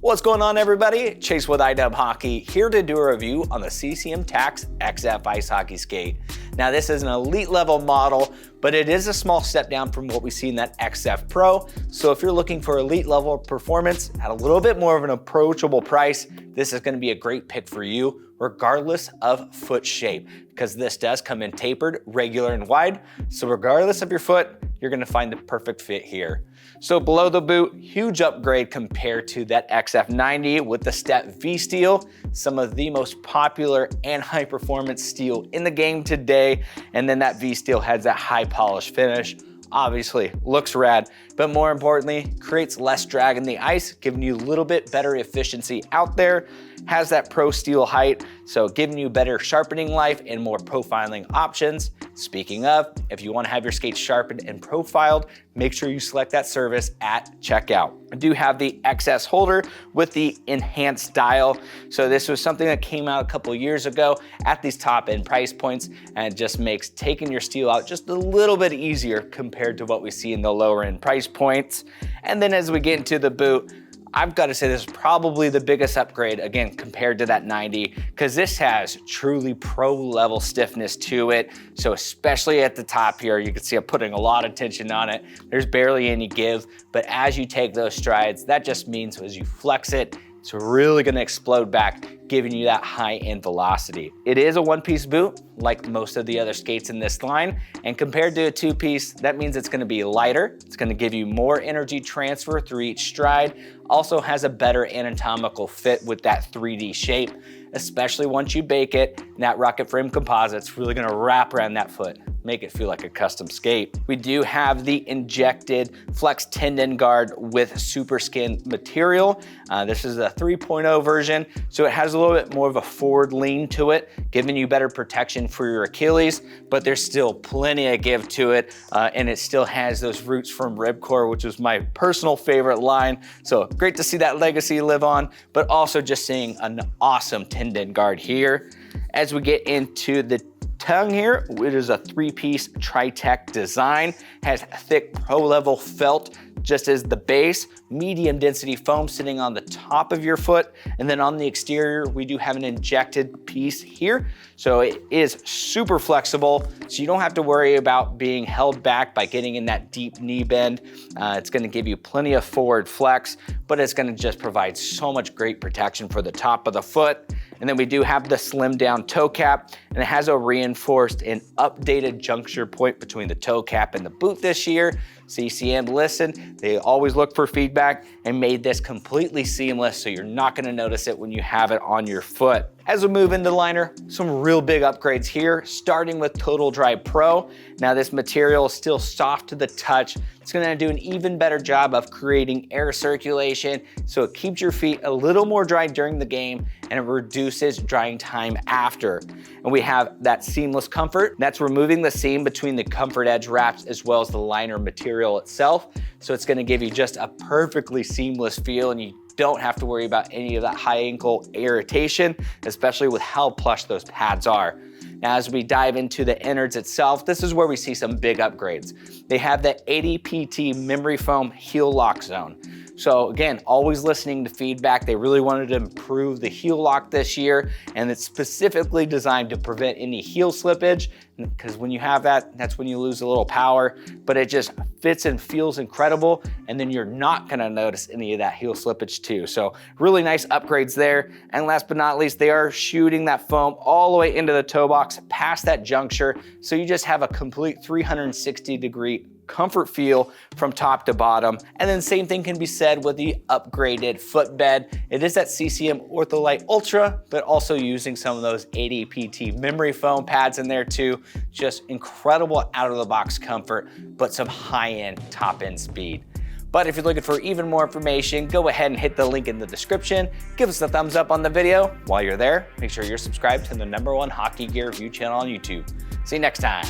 What's going on, everybody? Chase with iDub Hockey, here to do a review on the CCM Tacks XF Ice Hockey Skate. Now, this is an elite level model, but it is a small step down from what we see in that XF Pro. So if you're looking for elite level performance at a little bit more of an approachable price, this is going to be a great pick for you, regardless of foot shape, because this does come in tapered, regular, and wide. So regardless of your foot, you're going to find the perfect fit here. So below the boot, huge upgrade compared to that XF90 with the step V steel, some of the most popular and high performance steel in the game today. And then that V steel has that high polish finish. Obviously looks rad, but more importantly, creates less drag in the ice, giving you a little bit better efficiency out there. Has that pro steel height, so giving you better sharpening life and more profiling options. Speaking of, if you want to have your skates sharpened and profiled, make sure you select that service at checkout. I do have the XS holder with the enhanced dial. So this was something that came out a couple years ago at these top end price points, and it just makes taking your steel out just a little bit easier compared to what we see in the lower end price points. And then as we get into the boot, I've got to say this is probably the biggest upgrade, again, compared to that 90, because this has truly pro level stiffness to it. So especially at the top here, you can see I'm putting a lot of tension on it. There's barely any give, but as you take those strides, that just means as you flex it, it's really going to explode back, giving you that high end velocity. It is a one-piece boot, like most of the other skates in this line, and compared to a two-piece, that means it's going to be lighter. It's going to give you more energy transfer through each stride. Also has a better anatomical fit with that 3D shape, especially once you bake it. And that RocketFrame Composite's really going to wrap around that foot, make it feel like a custom skate. We do have the injected flex tendon guard with super skin material. This is a 3.0 version, so it has a little bit more of a forward lean to it, giving you better protection for your Achilles, but there's still plenty of give to it, and it still has those roots from Ribcore, which was my personal favorite line. So great to see that legacy live on, but also just seeing an awesome tendon guard here. As we get into the tongue here, it is a three-piece Tri-Tech design, has thick pro-level felt just as the base, medium density foam sitting on the top of your foot, and then on the exterior, we do have an injected piece here. So it is super flexible, so you don't have to worry about being held back by getting in that deep knee bend. It's gonna give you plenty of forward flex, but it's gonna just provide so much great protection for the top of the foot. And then we do have the slim down toe cap, and it has a reinforced and updated juncture point between the toe cap and the boot this year. CCM listened, they always look for feedback and made this completely seamless, so you're not gonna notice it when you have it on your foot. As we move into the liner, some real big upgrades here, starting with Total Dry Pro. Now this material is still soft to the touch. It's gonna do an even better job of creating air circulation, so it keeps your feet a little more dry during the game and it reduces drying time after. And we have that seamless comfort. That's removing the seam between the comfort edge wraps as well as the liner material itself. So it's gonna give you just a perfectly seamless feel, and you don't have to worry about any of that high ankle irritation, especially with how plush those pads are. Now, as we dive into the innards itself, this is where we see some big upgrades. They have the 80 PT memory foam heel lock zone. So again, always listening to feedback. They really wanted to improve the heel lock this year, and it's specifically designed to prevent any heel slippage, because when you have that, that's when you lose a little power, but it just fits and feels incredible, and then you're not gonna notice any of that heel slippage too. So really nice upgrades there. And last but not least, they are shooting that foam all the way into the toe box past that juncture, so you just have a complete 360-degree comfort feel from top to bottom. And then same thing can be said with the upgraded footbed. It is that CCM Ortholite Ultra, but also using some of those 80 PT memory foam pads in there too. Just incredible out of the box comfort, but some high-end top-end speed. But if you're looking for even more information, go ahead and hit the link in the description. Give us a thumbs up on the video. While you're there, make sure you're subscribed to the #1 hockey gear review channel on YouTube. See you next time.